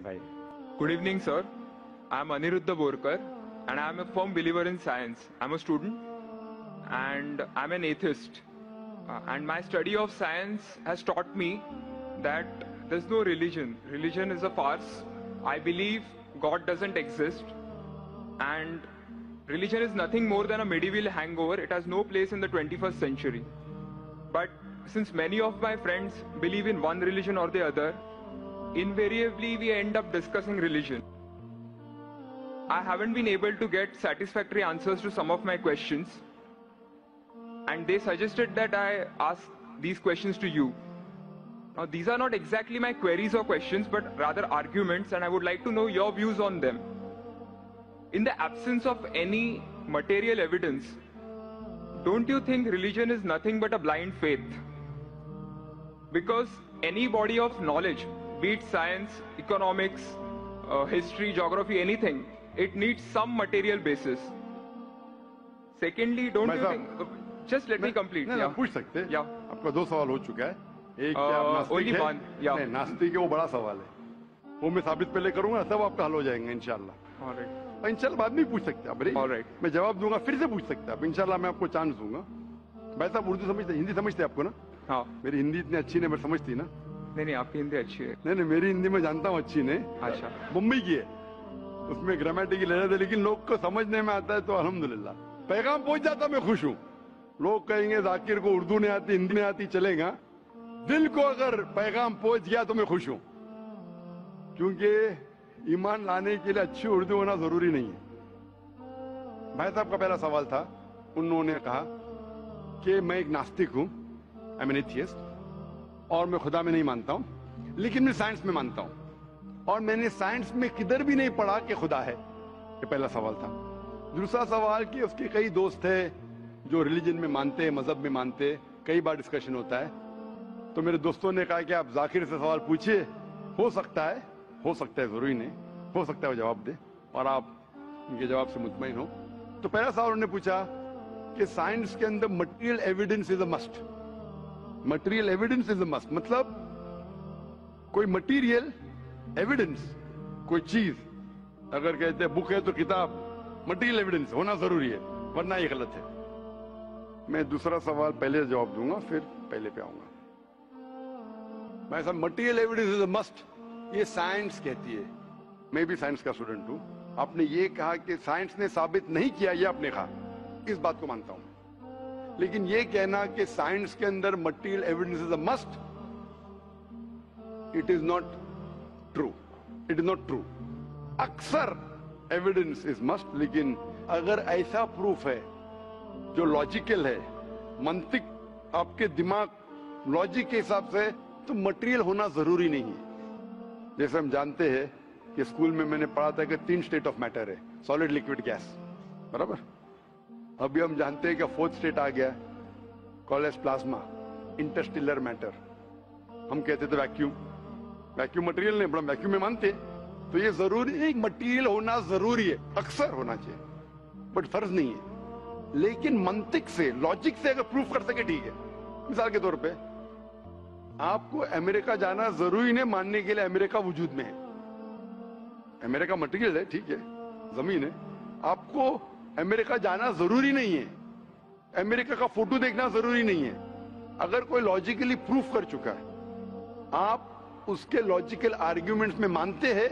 भाई. Good evening, sir. I'm Aniruddha Borkar, and I'm a firm believer in science. I'm a student, and I'm an atheist. And my study of science has taught me that there's no religion. Religion is a farce. I believe God doesn't exist, and religion is nothing more than a medieval hangover. It has no place in the 21st century. But since many of my friends believe in one religion or the other, invariably we end up discussing religion. I haven't been able to get satisfactory answers to some of my questions, and they suggested that I ask these questions to you. Now, these are not exactly my queries or questions, but rather arguments, and I would like to know your views on them. In the absence of any material evidence, don't you think religion is nothing but a blind faith? Because any body of knowledge, be it science, economics, history, geography, anything, it needs some material basis. Secondly, don't you think... Just let me complete. नहीं, Yeah. पूछ सकते हैं. Yeah. आपका 2 सवाल हो चुका है. एक क्या आप नास्तिक only है? one. Yeah. नहीं, नास्तिक है, वो बड़ा सवाल है. वो मैं साबित पहले करूंगा, सब आपका हल हो जाएंगे इंशाल्लाह. All right. और इंशाल्लाह बाद में पूछ सकते हैं आप. All right. मैं जवाब दूंगा, फिर से पूछ सकते हैं आप. इंशाल्लाह मैं आपको चांस दूंगा. भाई साहब उर्दू समझते, हिंदी समझते आपको ना? हाँ. मेरी हिंदी इतनी अच्छी नहीं, मैं समझती ना. नहीं, आपकी हिंदी अच्छी है. नहीं, मेरी हिंदी में जानता हूँ अच्छी नहीं. अच्छा. मुंबई की है, उसमें ग्रामेटिकल एरर है, लेकिन लोग को समझने में आता है तो अल्हम्दुलिल्लाह. पैगाम पहुंच जाता, मैं खुश हूँ. लोग कहेंगे जाकिर को उर्दू नहीं आती, हिंदी नहीं आती, चलेगा. दिल को अगर पैगाम पहुंच गया तो मैं खुश हूँ, क्योंकि ईमान लाने के लिए अच्छी उर्दू होना जरूरी नहीं है. भाई साहब का पहला सवाल था, उन्होंने कहा कि मैं एक नास्तिक हूँ, आई एम एन एथियस्ट, और मैं खुदा में नहीं मानता हूँ, लेकिन मैं साइंस में मानता हूँ, और मैंने साइंस में किधर भी नहीं पढ़ा कि खुदा है. ये पहला सवाल था. दूसरा सवाल कि उसके कई दोस्त है जो रिलीजन में मानते हैं, मजहब में मानते हैं, कई बार डिस्कशन होता है. तो मेरे दोस्तों ने कहा कि आप जाकिर से सवाल पूछिए, हो सकता है जरूरी नहीं, हो सकता है वो जवाब दे और आप उनके जवाब से मुतमईन हो. तो पहला सवाल उन्होंने पूछा कि साइंस के अंदर material evidence is a must. Material evidence is a must मतलब कोई मटेरियल एविडेंस, कोई चीज अगर कहते हैं बुक है तो किताब, मटेरियल एविडेंस होना जरूरी है, वरना ये गलत है. मैं दूसरा सवाल पहले जवाब दूंगा, फिर पहले पे आऊंगा. मैं सब material evidence is a must, ये साइंस कहती है. मैं भी साइंस का स्टूडेंट हूं. आपने ये कहा कि साइंस ने साबित नहीं किया, ये आपने कहा, इस बात को मानता हूं. लेकिन ये कहना कि साइंस के अंदर material evidence is a must, it is not true. It is not true. अक्सर एविडेंस इज मस्ट, लेकिन अगर ऐसा प्रूफ है जो लॉजिकल है, मंतिक आपके दिमाग लॉजिक के हिसाब से, तो मटेरियल होना जरूरी नहीं है. जैसे हम जानते हैं कि स्कूल में मैंने पढ़ा था कि 3 स्टेट ऑफ मैटर है, सॉलिड, लिक्विड, गैस, बराबर. अभी हम जानते हैं कि 4th स्टेट आ गया, कॉलेज प्लाज्मा, इंटरस्टेलर मैटर. हम कहते थे वैक्यूम. वैक्यूम मटेरियल नहीं, बड़ा वैक्यूम में मानते. तो ये जरूरी नहीं, मटेरियल होना जरूरी है, अक्सर होना चाहिए, बट फर्ज नहीं है. लेकिन मंतिक से, लॉजिक से अगर प्रूफ कर सके ठीक है. मिसाल के तौर पे आपको अमेरिका जाना जरूरी नहीं मानने के लिए अमेरिका वजूद में है. अमेरिका मटेरियल है, ठीक है, जमीन है. आपको अमेरिका जाना जरूरी नहीं है, अमेरिका का फोटो देखना जरूरी नहीं है. अगर कोई लॉजिकली प्रूफ कर चुका है, आप उसके लॉजिकल आर्ग्यूमेंट्स में मानते हैं,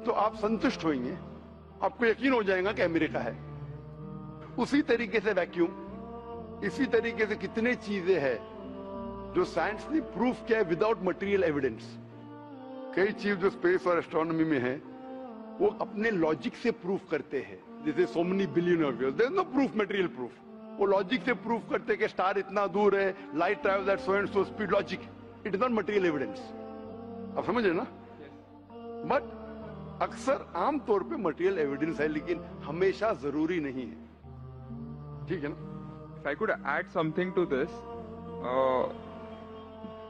तो आप संतुष्ट होंगे, आपको यकीन हो जाएगा कि अमेरिका है. उसी तरीके से वैक्यूम, इसी तरीके से कितने चीजें हैं जो साइंस ने प्रूफ किया है विदाउट मटेरियल एविडेंस. कई चीज जो स्पेस और एस्ट्रोनॉमी में है, वो अपने लॉजिक से प्रूफ करते हैं. जैसे so many billion of years, there is no proof, material proof. वो लॉजिक से प्रूफ करते हैं कि स्टार इतना दूर है, light travels at so and so speed. Logic, it is not material evidence. आप समझ रहे ना? बट अक्सर आमतौर पे मटेरियल एविडेंस है, लेकिन हमेशा जरूरी नहीं है. ठीक है ना? If I could add something to this,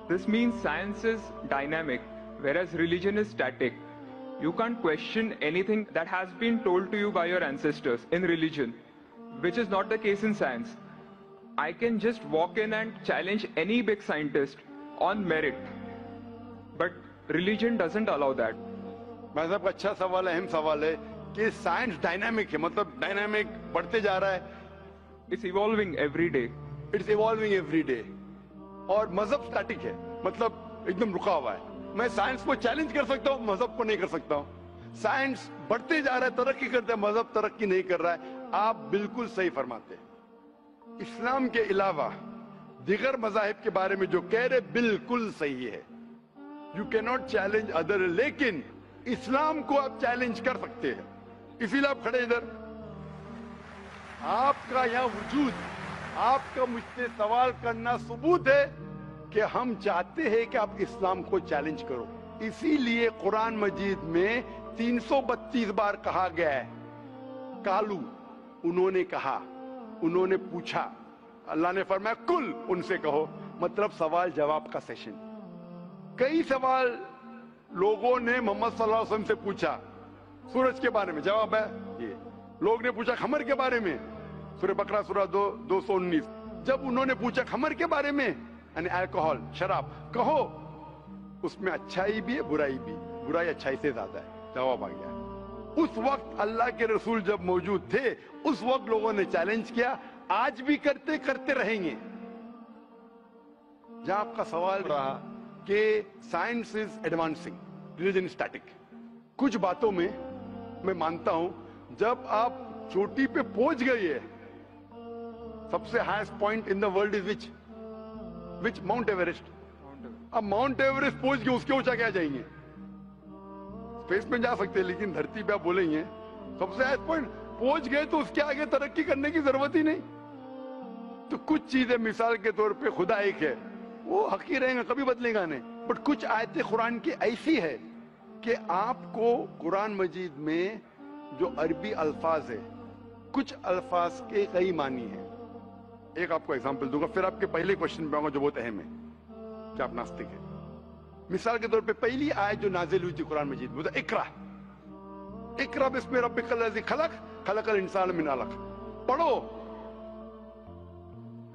this means science is dynamic, whereas religion is static. You can't question anything that has been told to you by your ancestors in religion, which is not the case in science. I can just walk in and challenge any big scientist on merit, but religion doesn't allow that. भाई साहब का अच्छा सवाल है, अहम सवाल है कि साइंस डायनामिक है, मतलब डायनामिक बढ़ते जा रहा है, It's evolving every day. It's evolving every day. और मजहब स्टैटिक है, मतलब एकदम रुका हुआ है। मैं साइंस को चैलेंज कर सकता हूँ, मजहब को नहीं कर सकता हूँ। साइंस बढ़ते जा रहा है, तरक्की करता है, मजहब तरक्की नहीं कर रहा है। आप बिल्कुल सही फरमाते हैं। इस्लाम के अलावा दिगर मजाहिब के बारे में जो कह रहे बिल्कुल सही है। You can not challenge other, लेकिन इस्लाम को आप चैलेंज कर सकते हैं। इसीलिए आप खड़े इधर, आपका यहां वजूद, आपका मुझसे सवाल करना सबूत है कि हम चाहते हैं कि आप इस्लाम को चैलेंज करो। इसीलिए कुरान मजीद में 332 बार कहा गया है कालू, उन्होंने कहा, उन्होंने पूछा। अल्लाह ने फरमाया कुल, उनसे कहो, मतलब सवाल जवाब का सेशन। कई सवाल लोगों ने मोहम्मद सल्लल्लाहु अलैहि वसल्लम से पूछा, सूरज के बारे में जवाब है ये। लोग ने पूछा खमर के बारे में, सूरह बकरा सूरह 219। जब उन्होंने पूछा खमर के बारे में, यानी अल्कोहल, शराब, कहो उसमें अच्छाई भी है बुराई भी, बुराई अच्छाई से ज्यादा है, जवाब आ गया। उस वक्त अल्लाह के रसूल जब मौजूद थे, उस वक्त लोगों ने चैलेंज किया, आज भी करते करते रहेंगे। जहां आपका सवाल रहा कि science is advancing, religion static, कुछ बातों में मैं मानता हूं, जब आप चोटी पे पहुंच गई है, सबसे highest point in the world is which mount Everest. अब माउंट एवरेस्ट पहुंच गए, उसके ऊंचा क्या जाएंगे? स्पेस में जा सकते हैं, लेकिन धरती पे आप बोलेंगे सबसे हाईएस्ट पॉइंट पहुंच गए तो उसके आगे तरक्की करने की जरूरत ही नहीं। तो कुछ चीजें, मिसाल के तौर पे खुदा एक है, वो हक ही रहेगा, कभी बदलेगा नहीं। बट कुछ आयतें कुरान की ऐसी है कि आपको कुरान मजीद में जो अरबी अल्फाज है, कुछ अल्फाज के कई मानी है। एक आपको एग्जांपल दूंगा, फिर आपके पहले क्वेश्चन पे आऊंगा जो बहुत अहम है कि आप नास्तिक है। मिसाल के तौर पे पहली आयत जो नाजिल हुई थी कुरान मजीद में, इकरा इकरा बिस्मि रब्बिकल लज़ी खलक खलकल इंसान मिन अलक। पढ़ो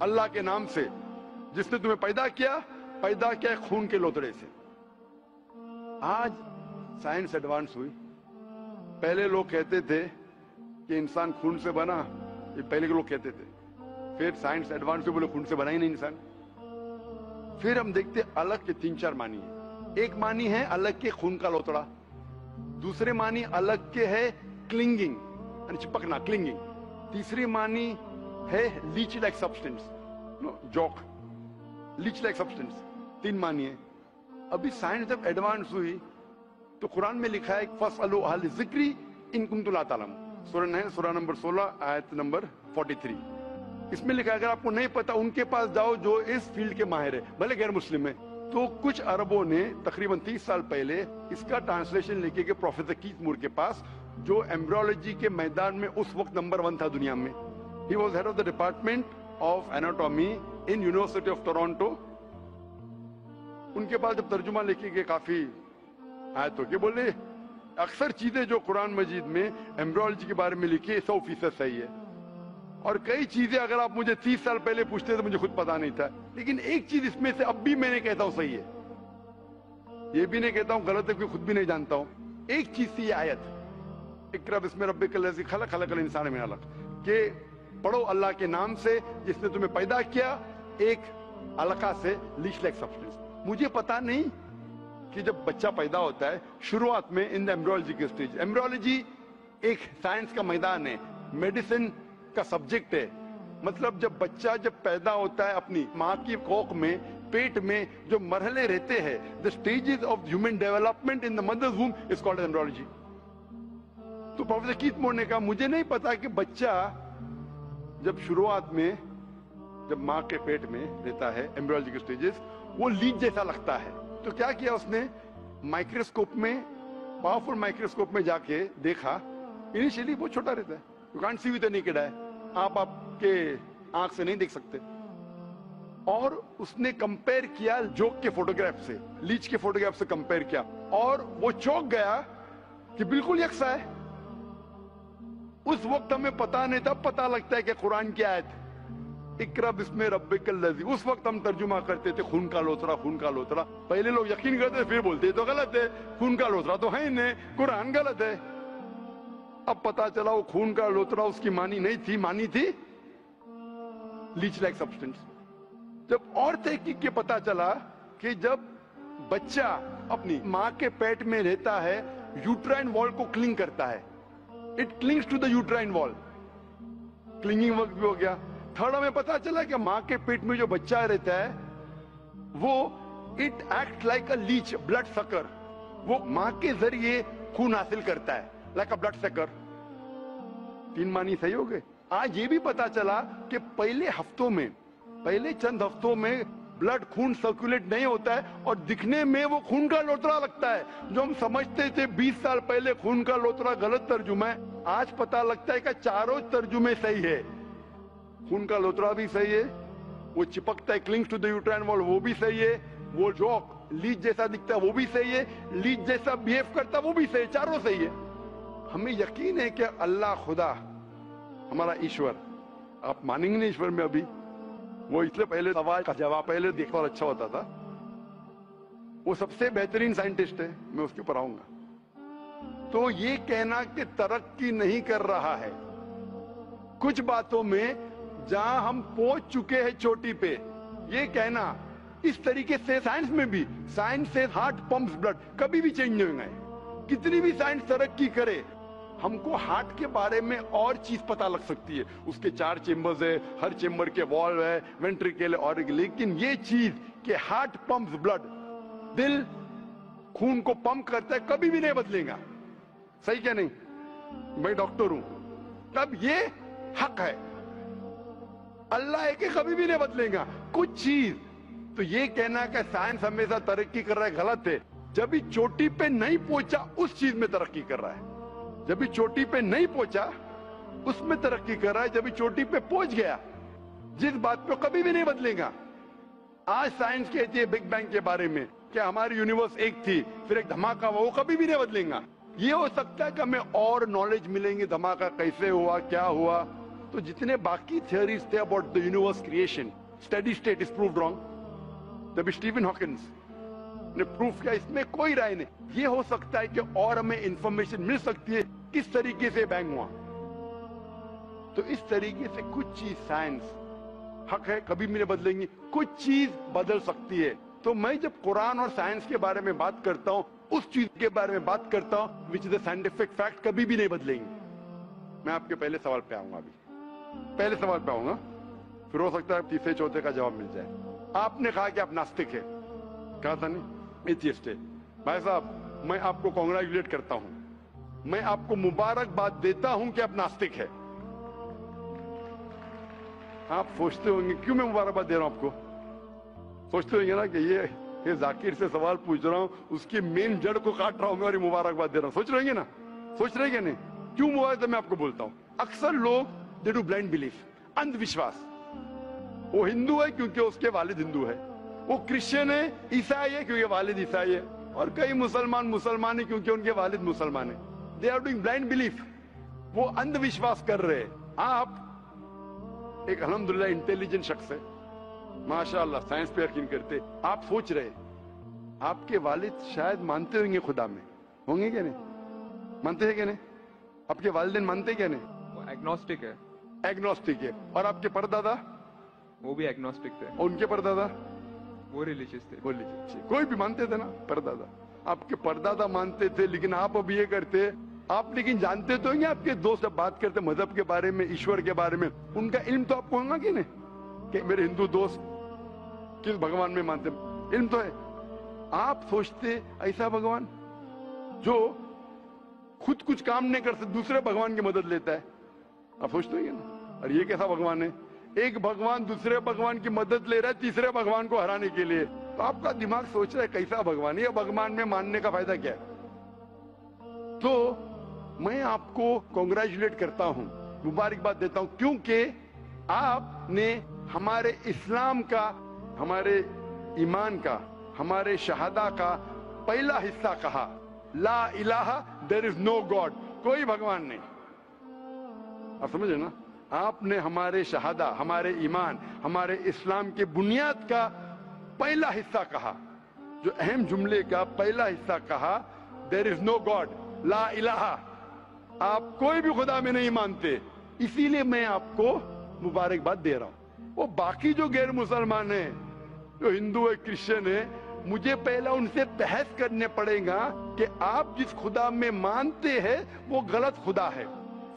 अल्लाह के नाम से जिसने तुम्हें पैदा किया खून के लोतड़े से। आज साइंस एडवांस हुई। पहले लोग कहते थे कि इंसान खून से बना, ये पहले के लोग कहते थे। फिर साइंस एडवांस हुई, बोले खून से बना ही नहीं इंसान। फिर हम देखते अलग के 3-4 मानी है। एक मानी है अलग के खून का लोतड़ा, दूसरे मानी अलग के है क्लिंगिंग, यानी चिपकना, क्लिंगिंग। तीसरी मानी है लीच लाइक सब्सटेंस, जॉक, लीच लाइक सब्सटेंस। 3 मानी है। अभी साइंस जब एडवांस हुई तो कुरान में लिखा है फसअलू अहल ज़िक्री इन कुंतुम ला तालमून, सूरह नंबर 16 आयत नंबर 43। इसमें लिखा है अगर आपको नहीं पता उनके पास जाओ जो इस फील्ड के माहिर है, भले गैर मुस्लिम है। तो कुछ अरबों ने तकरीबन 30 साल पहले इसका ट्रांसलेशन लेके गए प्रोफेसर कीथ मूर के पास, जो एम्ब्रियोलॉजी के मैदान में उस वक्त नंबर 1 था दुनिया में। He was head of the department of anatomy in university of Toronto. उनके पास जब तर्जुमा लेके गए काफी आयतों के, बोले अक्सर चीजें जो कुरान मजीद में एम्ब्रियोलॉजी के बारे में लिखी है 100% सही है, और कई चीजें अगर आप मुझे 30 साल पहले पूछते तो मुझे खुद पता नहीं था। लेकिन एक चीज इसमें से अब भी मैंने कहता हूं सही है, ये भी नहीं कहता हूं गलत है, क्योंकि खुद भी नहीं जानता हूं। एक चीज थी ये आयत इक़रा बिस्मि रब्बिकल लज़ी खलक खलकल इंसान मिन अलक, के पढ़ो अल्लाह के नाम से जिसने तुम्हें पैदा किया एक अलका से, लीच लाइक सब्सटेंस। मुझे पता नहीं कि जब बच्चा पैदा होता है शुरुआत में इन द एम्ब्रियोलॉजी के स्टेज, एम्ब्रियोलॉजी एक साइंस का मैदान है, मेडिसिन का सब्जेक्ट है। मतलब जब बच्चा जब पैदा होता है अपनी माँ की कोख में, पेट में जो मरहले रहते हैं, the stages of human development in the mother's womb is called embryology. तो प्रोफेसर कीथ मूर ने कहा मुझे नहीं पता कि बच्चा जब शुरुआत में जब माँ के पेट में रहता है, एम्ब्रियोलॉजी के स्टेजेस, वो लीच जैसा लगता है। तो क्या किया उसने, माइक्रोस्कोप में, पावरफुल माइक्रोस्कोप में जाके देखा, इनिशियली बहुत छोटा रहता है, you can't see with the naked eye, आप आपके आंख से नहीं देख सकते। और उसने कंपेयर किया जोक के फोटोग्राफ से, लीच के फोटोग्राफ से कंपेयर किया, और वो चौंक गया कि बिल्कुल यकसा है। उस वक्त हमें पता नहीं था, पता लगता है कि कुरान की आयत इकरा बिस्मे रब्बिकल लज़ी, उस वक्त हम तर्जुमा करते थे खून का लोतरा, खून का लोतरा। पहले लोग यकीन करते फिर बोलते ये तो गलत है, खून का लोतरा तो है ही नहीं, कुरान गलत है। अब पता चला वो खून का लोतरा उसकी मानी नहीं थी, मानी थी लीच लाइक सब्सटेंस। जब और तहकीक के पता चला कि जब बच्चा अपनी माँ के पेट में रहता है, यूट्राइन वॉल को क्लिंग करता है, it clings to the uterine wall, clinging work भी हो गया। थर्ड में पता चला कि माँ के पेट में जो बच्चा रहता है वो it act like a leech, blood sucker, वो माँ के जरिए खून हासिल करता है, लाइक अ ब्लड सकर। 3 मानी सही हो गए। आज ये भी पता चला कि पहले चंद हफ्तों में ब्लड खून सर्कुलेट नहीं होता है और दिखने में वो खून का लोतरा लगता है। जो हम समझते थे 20 साल पहले खून का लोतरा गलत तर्जुमा है, आज पता लगता है कि चारों तर्जुमे सही है। खून का लोतरा भी सही है, वो चिपकता है clings to the uterine wall वो भी सही है, वो जो लीच जैसा दिखता है वो भी सही है, लीच जैसा बिहेव करता है वो भी सही है, चारों सही है। हमें यकीन है कि अल्लाह खुदा हमारा ईश्वर, आप मानेंगे नहीं ईश्वर में अभी, वो इसलिए पहले सवाल का जवाब पहले देखा और अच्छा होता था, वो सबसे बेहतरीन साइंटिस्ट है, मैं उसके ऊपर आऊंगा। तो ये कहना कि तरक्की नहीं कर रहा है, कुछ बातों में जहां हम पहुंच चुके हैं चोटी पे, ये कहना इस तरीके से साइंस में भी, साइंस से हार्ट पंप्स ब्लड, कभी भी चेंज नहीं होंगे। कितनी भी साइंस तरक्की करे, हमको हार्ट के बारे में और चीज पता लग सकती है, उसके 4 चेम्बर्स है, हर चेम्बर के वॉल्व है, वेंट्रिकल है, और लेकिन ये चीज कि हार्ट पंप्स ब्लड, दिल खून को पंप करता है, कभी भी नहीं बदलेगा। सही क्या नहीं? मैं डॉक्टर हूं, तब ये हक है, अल्लाह है कि कभी भी नहीं बदलेगा कुछ चीज। तो ये कहना कि साइंस हमेशा तरक्की कर रहा है गलत है। जब भी चोटी पे नहीं पहुंचा उस चीज में तरक्की कर रहा है, जब भी चोटी पे नहीं पहुंचा उसमें तरक्की कर रहा है, जब भी चोटी पे पहुंच गया जिस बात पे कभी भी नहीं बदलेगा। आज साइंस कहती है बिग बैंग के बारे में कि हमारी यूनिवर्स एक थी फिर एक धमाका हुआ, वो कभी भी नहीं बदलेगा। ये हो सकता है कि हमें और नॉलेज मिलेंगे, धमाका कैसे हुआ, क्या हुआ। तो जितने बाकी थियोरीज थे about the universe creation, steady state is proved wrong, जब स्टीफन हॉकिंस ने प्रूफ किया, इसमें कोई राय नहीं। ये हो सकता है कि और हमें इंफॉर्मेशन मिल सकती है किस तरीके से बैंग हुआ। तो इस तरीके से कुछ चीज साइंस हक है, कभी भी नहीं बदलेंगी, कुछ चीज बदल सकती है। तो मैं जब कुरान और साइंस के बारे में बात करता हूं, उस चीज के बारे में बात करता हूं which is the scientific fact, कभी भी नहीं बदलेंगी। मैं आपके पहले सवाल पे आऊंगा, अभी पहले सवाल पे आऊंगा, फिर हो सकता है तीसरे चौथे का जवाब मिल जाए। आपने कहा कि आप नास्तिक है, कहा था नहीं, एथियस्ट है। भाई साहब मैं आपको कांग्रेचुलेट करता हूं, मैं आपको मुबारकबाद देता हूं कि आप नास्तिक है। आप सोचते होंगे क्यों मैं मुबारकबाद दे रहा हूं आपको, सोचते होंगे ना कि ये जाकिर से सवाल पूछ रहा हूं, उसकी मेन जड़ को काट रहा हूं मैं और ये मुबारकबाद दे रहा हूं। सोच रहे ना, सोच रहे कि नहीं? क्यों मुबारक मैं आपको बोलता हूं। अक्सर लोग दे डू ब्लाइंड बिलीफ, अंधविश्वास। वो हिंदू है क्योंकि उसके वालिद हिंदू है, वो क्रिश्चियन है, ईसाई है क्योंकि वालिद ईसाई है, और कई मुसलमान है क्योंकि उनके वालिद मुसलमान है। They are doing blind belief, वो अंधविश्वास कर रहे हैं। आप एक अल्हम्दुलिल्लाह इंटेलिजेंट शख्स है, माशाअल्लाह, साइंस पे यकीन करते। आप सोच रहे आपके वालिद शायद मानते होंगे खुदा में, होंगे क्या नहीं? मानते हैं क्या नहीं? आपके वालिदैन मानते क्या नहीं? वो एग्नोस्टिक है। एग्नोस्टिक है। और आपके परदादा? वो भी एग्नोस्टिक थे। और उनके परदादा? वो रिलीजियस थे। वो रिलीजियस, कोई भी मानते थे ना परदादा। आपके परदादा मानते थे, लेकिन आप अब ये करते, आप लेकिन जानते तो हैं आपके दोस्त जब बात करते मजहब के बारे में, ईश्वर के बारे में, उनका इल्म तो आपको होगा कि नहीं कि मेरे हिंदू दोस्त किस भगवान में मानते, इल्म तो है। आप सोचते ऐसा भगवान जो खुद कुछ काम नहीं कर सकते, दूसरे भगवान की मदद लेता है, आप सोचते हैं ना? और ये कैसा भगवान है? एक भगवान दूसरे भगवान की मदद ले रहा है तीसरे भगवान को हराने के लिए। तो आपका दिमाग सोच रहा है कैसा भगवान है, ये भगवान में मानने का फायदा क्या है? तो मैं आपको कांग्रेचुलेट करता हूं, मुबारकबाद देता हूं, क्योंकि आपने हमारे इस्लाम का, हमारे ईमान का, हमारे शहादा का पहला हिस्सा कहा, ला इलाहा, देयर इज नो गॉड, कोई भगवान नहीं। आप समझे ना? آپ نے ہمارے شہادہ، ہمارے ایمان، ہمارے اسلام کے بنیاد کا پہلا حصہ کہا، جو اہم جملے کا پہلا حصہ کہا، دیر از نو گاڈ، لا الہ، آپ کوئی بھی خدا میں نہیں مانتے، اسی لیے میں آپ کو مبارکباد دے رہا ہوں۔ وہ باقی جو غیر مسلمان ہیں، جو ہندو ہے، کرسچن ہے، مجھے پہلا ان سے بحث کرنے پڑے گا کہ آپ جس خدا میں مانتے ہیں وہ غلط خدا ہے،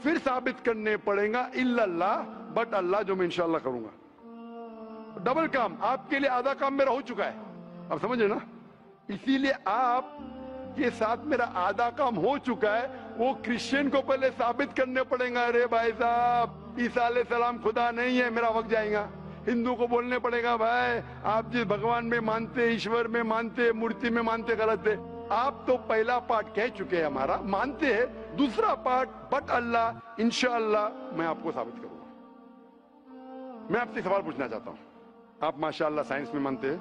پھر ثابت کرنے پڑے گا الا اللہ، بٹ اللہ، جو میں انشاءاللہ کروں گا۔ ڈبل کام، آپ کے لیے آدھا کام میرا ہو چکا ہے، اب سمجھے نا؟ اسی لیے آپ کے ساتھ میرا آدھا کام ہو چکا ہے، وہ کرسچن کو پہلے ثابت کرنے پڑے گا، ارے بھائی صاحب عیسیٰ علیہ السلام خدا نہیں ہے، میرا وقت جائے گا۔ ہندو کو بولنے پڑے گا، بھائی آپ جس بھگوان میں مانتے، ایشور میں مانتے، مورتی میں مانتے، غلط ہے۔ آپ تو پہلا پارٹ کہہ چکے ہیں ہمارا، مانتے ہیں، دوسرا پارٹ بٹ اللہ، انشاءاللہ میں آپ کو ثابت کروں گا۔ میں آپ سے سوال پوچھنا چاہتا ہوں، آپ ماشاءاللہ سائنس میں مانتے ہیں،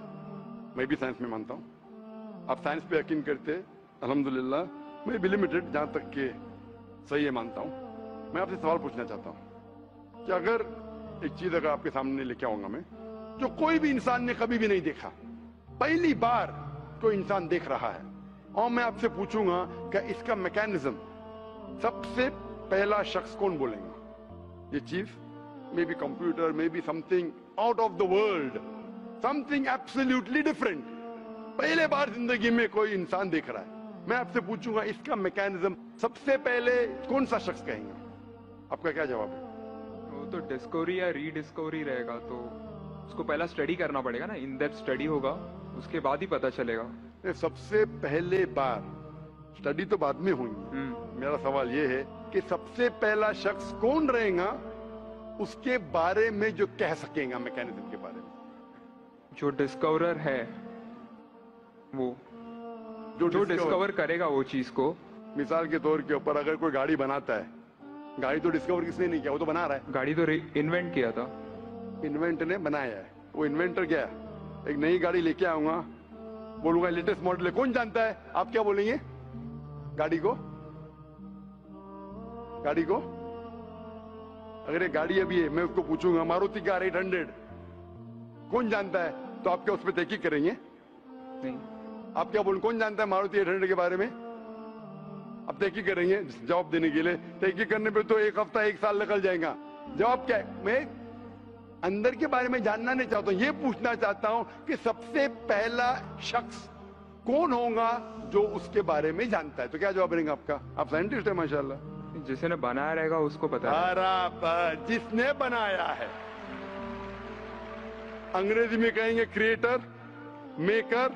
میں بھی سائنس میں مانتا ہوں، آپ سائنس پہ یقین کرتے ہیں، الحمدللہ، میں بھی لمیٹڈ جہاں تک کہ صحیح ہے مانتا ہوں۔ میں آپ سے سوال پوچھنا چاہتا ہوں کہ اگر ایک چیز اگر آپ کے سامنے لے کے آؤں گا میں، جو کوئی بھی انسان نے کبھی بھی نہیں دیکھا، پہلی بار کوئی انسان دیکھ رہا ہے، اور میں آپ سے پوچھوں گا کہ اس کا میکینزم، سب سے پہلا شخص کون بولیں گا؟ یہ چیز may be computer, may be something out of the world, something absolutely different, پہلے بار زندگی میں کوئی انسان دیکھ رہا ہے۔ میں آپ سے پوچھوں گا اس کا میکینزم سب سے پہلے کون سا شخص کہیں گا؟ آپ کا کیا جواب ہے؟ وہ تو ڈسکوری یا ری ڈسکوری رہے گا، تو اس کو پہلا اسٹڈی کرنا پڑے گا نا، ان ڈیپتھ اسٹڈی ہوگا، اس کے بعد ہی پتا چلے گا۔ سب سے پہلے بار اسٹڈی تو بعد میں ہوئی، میرا سوال یہ ہے کہ سب سے پہلا شخص کون رہے گا اس کے بارے میں جو کہہ سکیں گا، میکینزم کے بارے میں؟ جو ڈسکورر ہے، وہ جو ڈسکور کرے گا وہ چیز کو۔ مثال کے طور کے اوپر اگر کوئی گاڑی بناتا ہے، گاڑی تو ڈسکور کس نے نہیں کیا، وہ تو بنا رہا ہے۔ گاڑی تو انوینٹ کیا تھا، انوینٹ نے بنایا ہے، وہ انوینٹر کیا ہے؟ ایک نئی گاڑی لے کے آؤں گا، بولوں گا لیٹسٹ ماڈل ہے، کون جانتا ہے؟ آپ کیا بولیں گے؟ گاڑی کو اگر یہ گاڑی ابھی ہے، میں اس کو پوچھوں گا ماروتی کار 800 کون جانتا ہے، تو آپ کیا اس پہ تحقیق کریں گے؟ نہیں۔ آپ کیا بولیں، کون جانتا ہے ماروتی 800 کے بارے میں؟ اب تحقیق کریں گے جواب دینے کے لیے، تحقیق کرنے پہ تو ایک ہفتہ، ایک سال نکل جائے گا۔ جواب کیا ہے؟ میں اندر کے بارے میں جاننا نہیں چاہتا ہوں، یہ پوچھنا چاہتا ہوں کہ سب سے پہلا شخص کون ہوگا جو اس کے بارے میں جانتا ہے؟ تو کیا جواب رہیں گا آپ کا؟ آپ سائنٹسٹ ہیں ماشاءاللہ۔ جسے نے بنایا رہے گا اس کو پتا ہے۔ برابر، جس نے بنایا ہے۔ انگریزی میں کہیں گے کریٹر، میکر،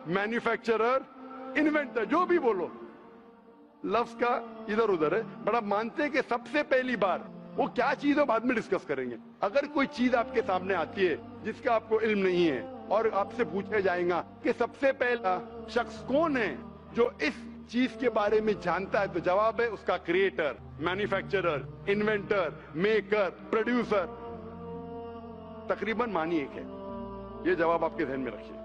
مینوفیکچرر، انوینٹر، جو بھی بولو، لفظ کا ادھر ادھر ہے، بٹ آپ مانتے ہیں کہ سب سے پہلی بار وہ کیا چیز ہے بعد میں ڈسکس کریں گے۔ اگر کوئی چیز آپ کے سامنے آتی ہے جس کا آپ کو علم نہیں ہے، اور آپ سے پوچھا جائے گا کہ سب سے پہلا شخص کون ہے جو اس چیز کے بارے میں جانتا ہے، تو جواب ہے اس کا creator, manufacturer, inventor, maker, producer. تقریباً معنی ایک ہے، یہ جواب آپ کے ذہن میں رکھیے۔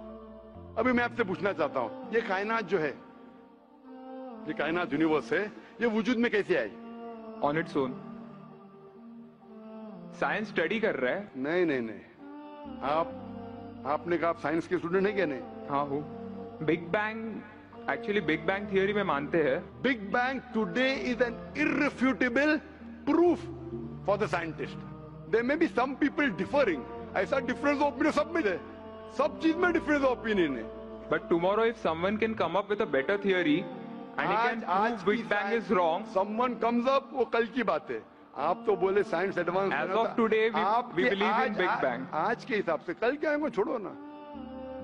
ابھی میں آپ سے پوچھنا چاہتا ہوں، یہ کائنات جو ہے، یہ کائنات یونیورس ہے، یہ وجود میں کیسے آئی؟ On it's own. Science study کر رہا ہے۔ نہیں، آپ نے کہا آپ سائنس کے اسٹوڈنٹ ہیں کیا؟ نہیں، ہاں ہوں۔ Big bang, actually big bang theory میں مانتے ہیں۔ Big bang today is an irrefutable proof for the scientist. There may be some people differing. ایسا ڈفرنس آف اوپینین سب میں ہے، سب چیز میں ڈفرنس آف اوپینین ہے۔ But tomorrow if someone can come up with a better theory and he can prove Big Bang is wrong, someone comes up، وہ کل کی بات ہے۔ آپ تو بولے science advance, as of today we believe in Big Bang. آج کے حساب سے، کل کیا ہوئے گا چھوڑو نا،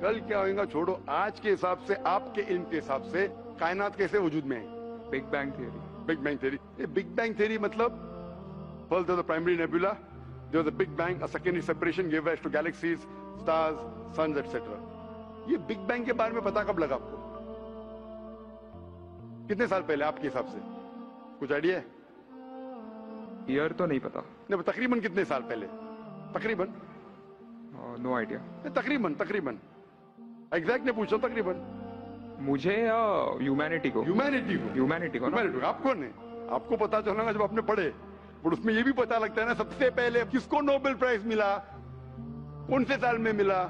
کل کیا ہوئے گا چھوڑو، آج کے حساب سے، آپ کے علم کے حساب سے کائنات کیسے وجود میں ہے؟ Big Bang theory. Big bang theory. یہ بگ بینگ تھیوری مطلب first there was a primary nebula, there was a big bang, a secondary separation gave rise to galaxies, stars, suns, etc. یہ بگ بینگ کے بارے میں پتا کب لگا آپ کو؟ کتنے سال پہلے آپ کے حساب سے؟ کچھ آئیڈیا ہے؟ ایئر تو نہیں پتا۔ نہیں، تقریباً کتنے سال پہلے؟ تقریباً نو آئیڈیا۔ تقریباً ایگزیکٹ نے پوچھا، تقریباً مجھے یا ہیومینٹی کو؟ ہیومینٹی کو۔ ہیومینٹی کو نا۔ آپ کون ہے؟ آپ کو پتا چلنا گا جب آپ نے پڑھے، पर उसमें ये भी पता लगता है ना सबसे पहले किसको नोबेल प्राइज मिला, कौन से साल में मिला,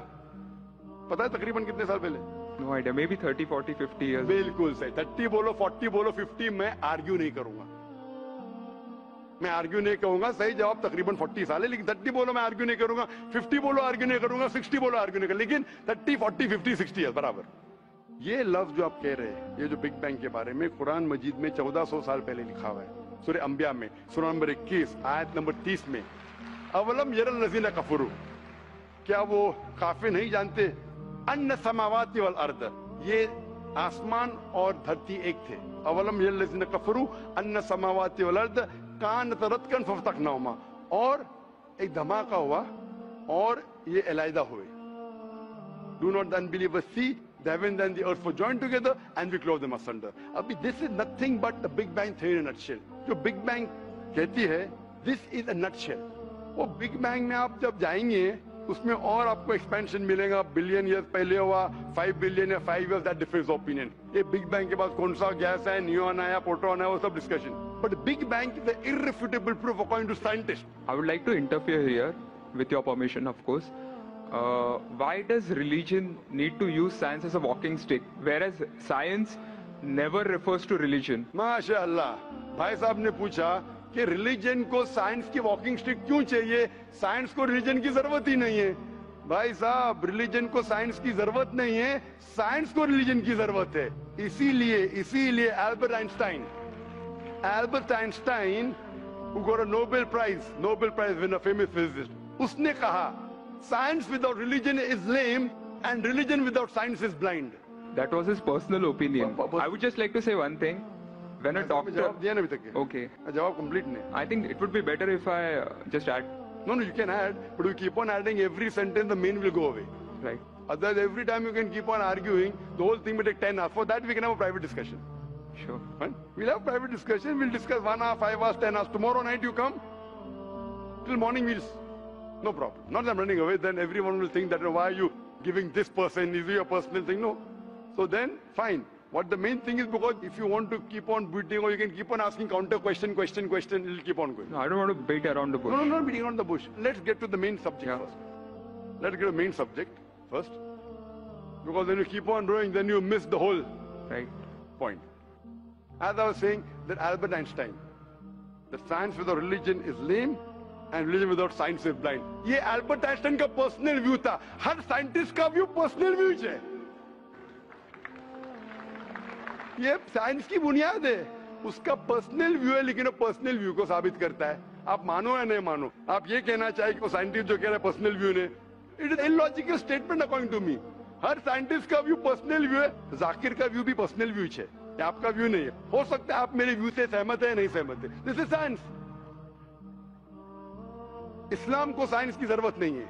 पता है तकरीबन कितने साल पहले? No idea. Maybe 30, 40, 50 years. बिल्कुल सही. 30 बोलो, 40 बोलो, 50, मैं आर्ग्यू नहीं करूंगा. मैं आर्ग्यू नहीं कहूंगा. सही जवाब तकरीबन 40 साल है, लेकिन 30 बोलो मैं आर्ग्यू नहीं करूंगा, 50 बोलो आर्ग्यू नहीं करूंगा, 60 बोलो आर्ग्यू नहीं करूंगा, लेकिन 30, 40, 50, 60 बराबर. ये लफ्ज जो आप कह रहे हैं, ये जो बिग बैंग के बारे में कुरान मजीद में 1400 साल पहले लिखा हुआ है. सूरह अंबिया में सूरह नंबर 21 आयत नंबर 30 में, अवलम यरल लज़ीना कफरू, क्या वो काफिर नहीं जानते, अन्न समावाति वल अर्द, ये आसमान और धरती एक थे. अवलम यरल लज़ीना कफरू अन्न समावाति वल अर्द कान तरतकन फफ्तकनाहुमा, और एक धमाका हुआ और ये अलहदा हुए. Do not the unbelievers see the heavens and the earth were joined together and we clove them asunder. अभी this is nothing but the Big Bang theory in a nutshell. जो Big Bang कहती है, this is a nutshell. वो Big Bang में आप जब जाएंगे उसमें और आपको एक्सपेंशन मिलेगा. बिलियन ईयर्स पहले हुआ, 5 बिलियन या 5 years, that differs opinion. ये Big Bang के बाद कौन सा गैस है, नियॉन आया, प्रोटॉन आया, वो सब discussion. But Big Bang is the irrefutable proof according to scientists. I would like to interfere here, with your permission, of course. Why does religion need to use science as a walking stick, whereas science never refers to religion? माशाअल्लाह, भाई साहब ने पूछा कि religion को science की walking stick क्यों चाहिए, साइंस को रिलीजन की जरूरत ही नहीं है. भाई साहब, रिलीजन को साइंस की जरूरत नहीं है, साइंस को रिलीजन की जरूरत है. इसीलिए Albert Einstein who got a Nobel Prize winner, famous physicist, उसने कहा science without religion is lame and religion without science is blind. That was his personal opinion. I would just like to say one thing. When a doctor... जवाब दिया ना अभी तक. Okay. जवाब complete नहीं. I think it would be better if I just add. No, you can add, but you keep on adding every sentence, the main will go away. Right. Otherwise, every time you can keep on arguing, the whole thing will take 10 hours. For that, we can have a private discussion. Sure. Fine? We'll have private discussion. We'll discuss 1 hour, 5 hours, 10 hours. Tomorrow night you come. Till morning no problem. Not that I'm running away. Then everyone will think that, why are you giving this person? Is it your personal thing? No. So then, fine. What the main thing is, because if you want to keep on beating, or you can keep on asking counter question, it will keep on going. No, I don't want to beat around the bush. No, not beating around the bush. Let's get to the main subject first. Let's get to the main subject first. Because when you keep on growing, then you miss the whole point. As I was saying, that Albert Einstein, that science without religion is lame and religion without science is blind. ये Albert Einstein का personal view था. हर scientist का view personal view है. ये science की बुनियाद है. उसका पर्सनल व्यू है, लेकिन वो पर्सनल व्यू को साबित करता है. आप मानो या नहीं मानो, आप ये कहना चाहिए कि वो साइंटिस्ट जो कह रहा है पर्सनल व्यू ने, it is illogical statement according to me. हर साइंटिस्ट का व्यू पर्सनल व्यू है. जाकिर का व्यू भी पर्सनल व्यू है, आपका व्यू नहीं है. हो सकता है आप मेरे व्यू से सहमत है, नहीं सहमत है. This is science. इस्लाम को साइंस की जरूरत नहीं है.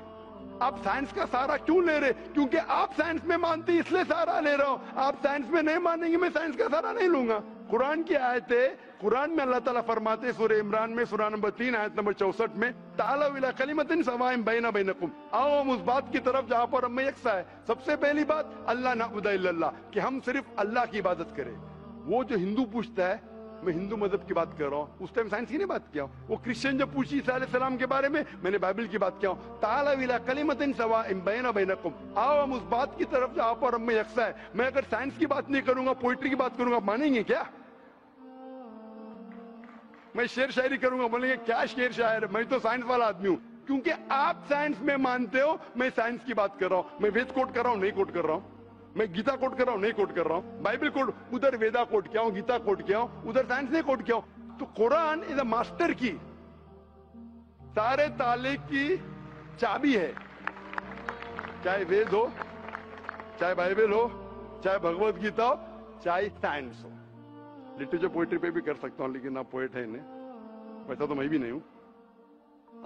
आप साइंस का सहारा क्यों ले रहे? क्योंकि आप साइंस में मानते, इसलिए सहारा ले रहा हूं. आप साइंस में नहीं मानेंगे, मैं साइंस का सहारा नहीं लूंगा. कुरान की आयत है, कुरान में अल्लाह ताला फरमाते हैं सूरह इमरान में सूरह नंबर 3 आयत नंबर 64 में, ताला इला कलिमतिन सवाइन बैना बैनकुम, आओ हम उस बात की तरफ जहां पर हम में यकसा है. सबसे पहली बात, अल्लाह नअबुद इल्लल्लाह, कि हम सिर्फ अल्लाह की इबादत करें. वो जो हिंदू पूछता है, मैं हिंदू मजहब की बात कर रहा हूँ, उस टाइम साइंस की नहीं बात किया. वो क्रिश्चियन जो पूछी ईसा अलैहिस्सलाम के बारे में, मैंने बाइबल की बात किया. ताला इला कलिमतिन सवाइन बैना बैनकुम, आओ हम उस बात की तरफ जहां पर हम में यकसा है. मैं अगर साइंस की बात नहीं करूंगा, पोइट्री की बात करूंगा, मानेंगे क्या? मैं शेर शायरी करूंगा, बोलेंगे क्या शेर शायर, मैं तो साइंस वाला आदमी हूं. क्योंकि आप साइंस में मानते हो, मैं साइंस की बात कर रहा हूं. मैं वेद कोट कर रहा हूं, नहीं कोट कर रहा हूं. मैं गीता कोट कर रहा हूं, नहीं कोट कर रहा हूं. बाइबल कोट, उधर वेदा कोट किया हूं, गीता कोट किया हूं, उधर साइंस नहीं कोट किया हूं. तो कुरान इज अ मास्टर की, सारे ताले की चाबी है. चाहे वेद हो, चाहे बाइबल हो, चाहे भगवत गीता हो, चाहे साइंस हो. लिटरेचर पोएट्री पे भी कर सकता हूं, लेकिन आप पोएट है नहीं, वैसा तो मैं भी नहीं हूं.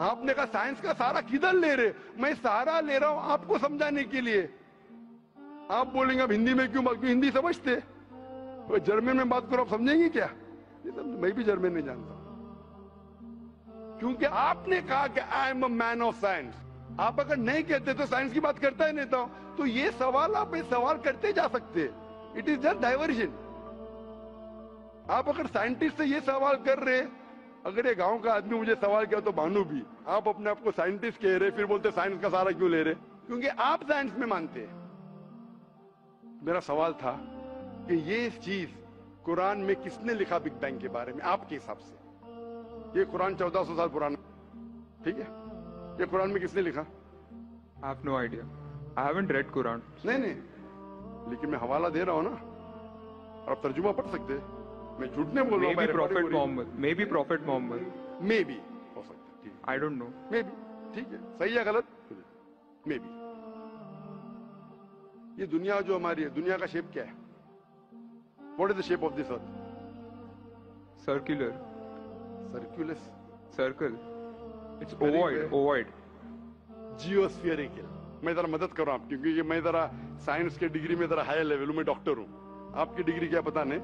आपने कहा साइंस का सहारा किधर ले रहे? मैं सहारा ले रहा हूं आपको समझाने के लिए. आप बोलेंगे अब हिंदी में क्यों बात, क्यों हिंदी समझते? जर्मन में बात करो, आप समझेंगे क्या? मैं भी जर्मन नहीं जानता. क्योंकि आपने कहा कि I am a man of science. आप अगर नहीं कहते तो साइंस की बात करता ही नहीं था. तो ये सवाल आप सवाल करते जा सकते. It is just diversion. आप अगर साइंटिस्ट से ये सवाल कर रहे अगर ये गांव का आदमी मुझे सवाल किया तो मानू भी, आप अपने आप को साइंटिस्ट कह रहे, फिर बोलते साइंस का सहारा क्यों ले रहे? क्योंकि आप साइंस में मानते हैं। मेरा सवाल था कि ये चीज कुरान में किसने लिखा बिग बैंग के बारे में आपके हिसाब से? ये कुरान 1400 साल पुराना, ठीक है? ये कुरान में किसने लिखा? I have no idea. I haven't read Quran. नहीं, लेकिन मैं हवाला दे रहा हूं ना, और आप तर्जुमा पढ़ सकते हैं। मैं झूठ नहीं बोल रहा हूं। Maybe Prophet Muhammad. Maybe Prophet Muhammad. May be हो सकता है, ठीक है। I don't know. May be, ठीक है, सही या गलत? May be. ये दुनिया जो हमारी है, दुनिया का शेप क्या है? What is the shape of this earth? Circular. सर्कुलस, Circle. It's Very ovoid. well. Ovoid. जियोस्फेरिकल। मैं जरा मदद कर रहा हूं आपकी, क्योंकि मैं जरा साइंस के डिग्री में जरा हायर लेवल हूं, मैं डॉक्टर हूं। आपकी डिग्री क्या पता नहीं,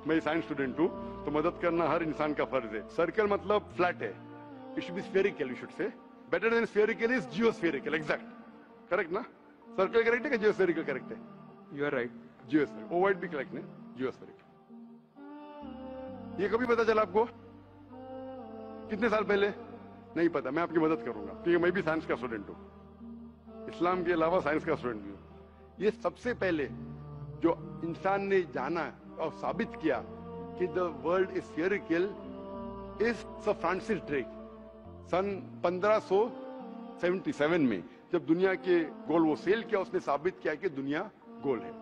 मैं साइंस स्टूडेंट हूं, तो मदद करना हर इंसान का फर्ज है। सर्कल मतलब फ्लैट है, it should be spherical, you should say. Better than spherical is geospherical, exact, correct ना? सर्कल करेक्ट है कि जियोस्फेरिकल करेक्ट है? You are right. Geospherical, ovoid भी करेक्ट है, जियोस्फेरिकल। ये कभी पता चला आपको? कितने साल पहले? नहीं पता, मैं आपकी मदद करूंगा, क्योंकि मैं भी साइंस का स्टूडेंट हूं, इस्लाम के अलावा साइंस का स्टूडेंट भी हूं। ये सबसे पहले जो इंसान ने जाना और साबित किया कि the world is spherical is sir Francis Drake. सन 1577 में जब दुनिया के गोल वो सेल किया, उसने साबित किया कि दुनिया गोल है।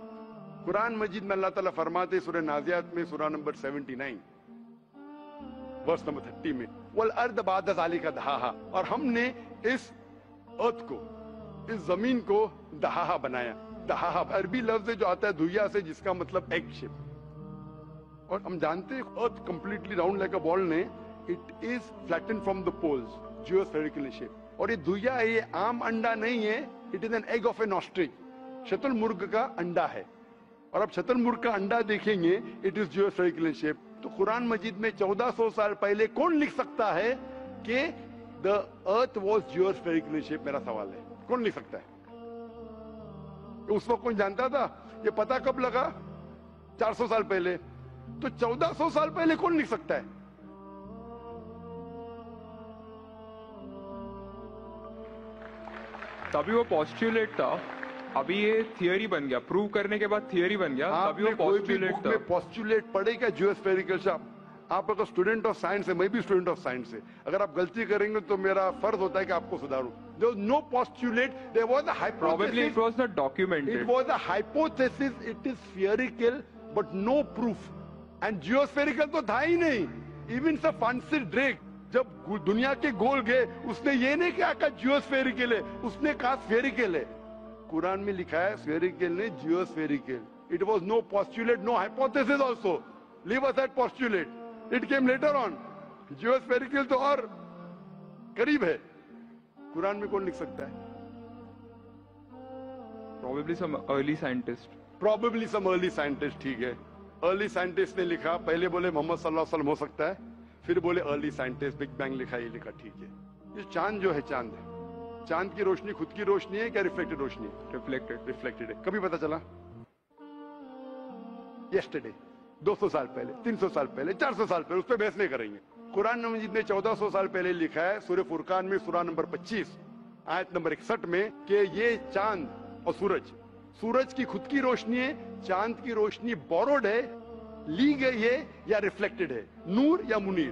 कुरान मजीद में अल्लाह ताला फरमाते सूरह नाज़ियात में सूरह नंबर 79 वर्स नंबर 30 में, वल अर्द बाद ज़ालिका दहाहा, और हमने इस अर्थ को, इस जमीन को दहाहा बनाया। दहाहा अरबी लफ्ज जो आता है दुहिया से, जिसका मतलब एग शेप। और हम जानते हैं earth completely round like a ball ने, it is flatten from the poles, geospherical shape. और ये दुहिया है, ये आम अंडा नहीं है, it is an egg of an ostrich, शतुरमुर्ग का अंडा है। और अब शतुरमुर्ग का अंडा देखेंगे, इट इज जियोस्फेरिकल शेप। तो कुरान मजीद में 1400 साल पहले कौन लिख सकता है कि द अर्थ वॉज जियोस्फेरिकल शेप? मेरा सवाल है, कौन लिख सकता है? उस वक्त कौन जानता था? ये पता कब लगा? 400 साल पहले। तो 1400 साल पहले कौन लिख सकता है? तभी वो पोस्टुलेट था, अभी ये थियरी बन गया, प्रूव करने के बाद थियरी बन गया, तभी वो पोस्टुलेट था। पोस्टुलेट पढ़ेगा जियोस्फेरिकल शेप। आप अगर स्टूडेंट ऑफ साइंस है, मैं भी स्टूडेंट ऑफ साइंस है, अगर आप गलती करेंगे तो मेरा फर्ज होता है कि आपको सुधारूं। There was no postulate, there was a hypothesis. Probably it was not documented. It was a hypothesis, it is spherical, but no proof. And geospherical तो था ही नहीं। Even Sir Francis Drake जब दुनिया के गोल गए, उसने ये नहीं कहा कि जियोस्फेरिकल है, उसने कहा स्फेरिकल है। कुरान में लिखा है स्फेरिकल ने जियोस्फेरिकल। It was no postulate, no hypothesis also. Leave aside postulate. It came later on. जियोस्फेरिकल तो और करीब है। कुरान में कौन लिख सकता है? Probably some early scientist. Probably some early scientist, ठीक है। अर्ली साइंटिस्ट ने लिखा, पहले बोले मोहम्मद सल्लल्लाहु अलैहि वसल्लम हो सकता है, फिर बोले अर्ली साइंटिस्ट, बिग बैंग लिखा, ये लिखा, ठीक है। ये चांद जो है, चांद है, चांद की रोशनी खुद की रोशनी है क्या रिफ्लेक्टेड रोशनी है? Reflected. रिफ्लेक्टेड है। कभी पता चला? यस्टरडे, 200 साल पहले, 300 साल पहले, 400 साल पहले, उस पर बहस नहीं करेंगे। कुरान मजीद ने 1400 साल पहले लिखा है सूरह फुरकान में सूरह नंबर 25 आयत नंबर 61 में कि ये चांद और सूरज की खुद की रोशनी है, चांद की रोशनी बोरोड है, ली गई है या रिफ्लेक्टेड है, नूर या मुनीर।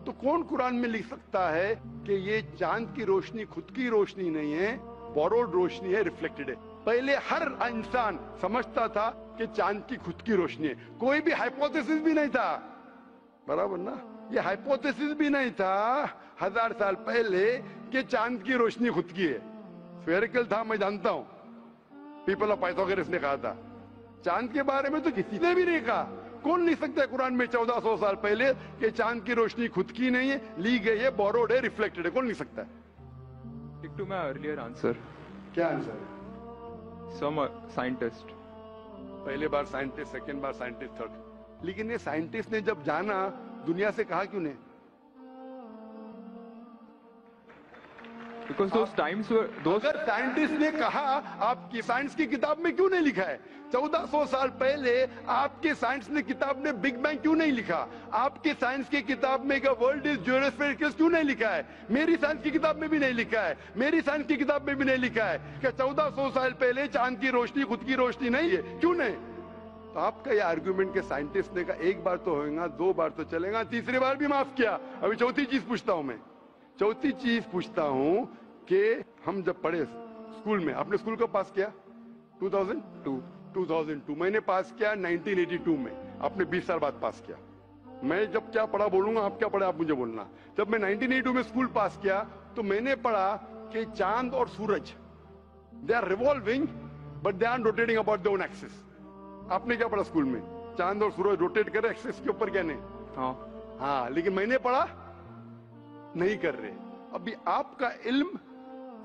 तो कौन कुरान में लिख सकता है कि ये चांद की रोशनी खुद की रोशनी नहीं है, बोरोड रोशनी है, रिफ्लेक्टेड है? पहले हर इंसान समझता था कि चांद की खुद की रोशनी है, कोई भी हाइपोथेसिस भी नहीं था, बराबर ना? ये हाइपोथेसिस भी नहीं था 1000 साल पहले कि चांद की रोशनी खुद की है। स्फेरिकल था, मैं जानता हूं, पीपल ऑफ पाइथागोरस ने कहा था। चांद के बारे में तो किसी ने भी नहीं कहा। कौन लिख सकता है कुरान में 1400 साल पहले कि चांद की रोशनी खुद की नहीं है, ली गई है, बोरोड है, रिफ्लेक्टेड है? कौन लिख सकता है? Stick to my earlier answer. क्या आंसर है? Some scientist. पहले बार साइंटिस्ट, सेकेंड बार साइंटिस्ट, थर्ड। लेकिन ये साइंटिस्ट ने जब जाना, दुनिया से कहा क्यों नहीं? Because those times were those. अगर साइंटिस्ट ने कहा, आपकी साइंस की किताब में क्यों नहीं लिखा है? 1400 साल पहले आपके साइंस ने किताब ने बिग बैंग क्यों नहीं लिखा? आपके साइंस की किताब में वर्ल्ड इज ज्योमेट्रिकल क्यों नहीं लिखा है? मेरी साइंस की किताब में भी नहीं लिखा है, मेरी साइंस की किताब में भी नहीं लिखा है कि 1400 साल पहले चांद की रोशनी खुद की रोशनी नहीं है, क्यों नहीं? तो आपका ये आर्गुमेंट के साइंटिस्ट ने कहा एक बार तो होगा, दो बार तो चलेगा, तीसरी बार भी माफ किया। अभी चौथी चीज पूछता हूं मैं, चौथी चीज पूछता हूं कि हम जब पढ़े स्कूल में, आपने स्कूल कब पास किया? 2002 मैंने पास किया 1982 में, आपने 20 साल बाद पास किया। मैं जब क्या पढ़ा बोलूंगा, आप क्या पढ़े आप मुझे बोलना। जब मैं 1982 में स्कूल पास किया तो मैंने पढ़ा कि चांद और सूरज they are revolving but they are rotating about their own axis. आपने क्या पढ़ा स्कूल में? चांद और सूरज रोटेट कर रहे एक्सिस के ऊपर, कहने हाँ, लेकिन मैंने पढ़ा नहीं कर रहे। अभी आपका इल्म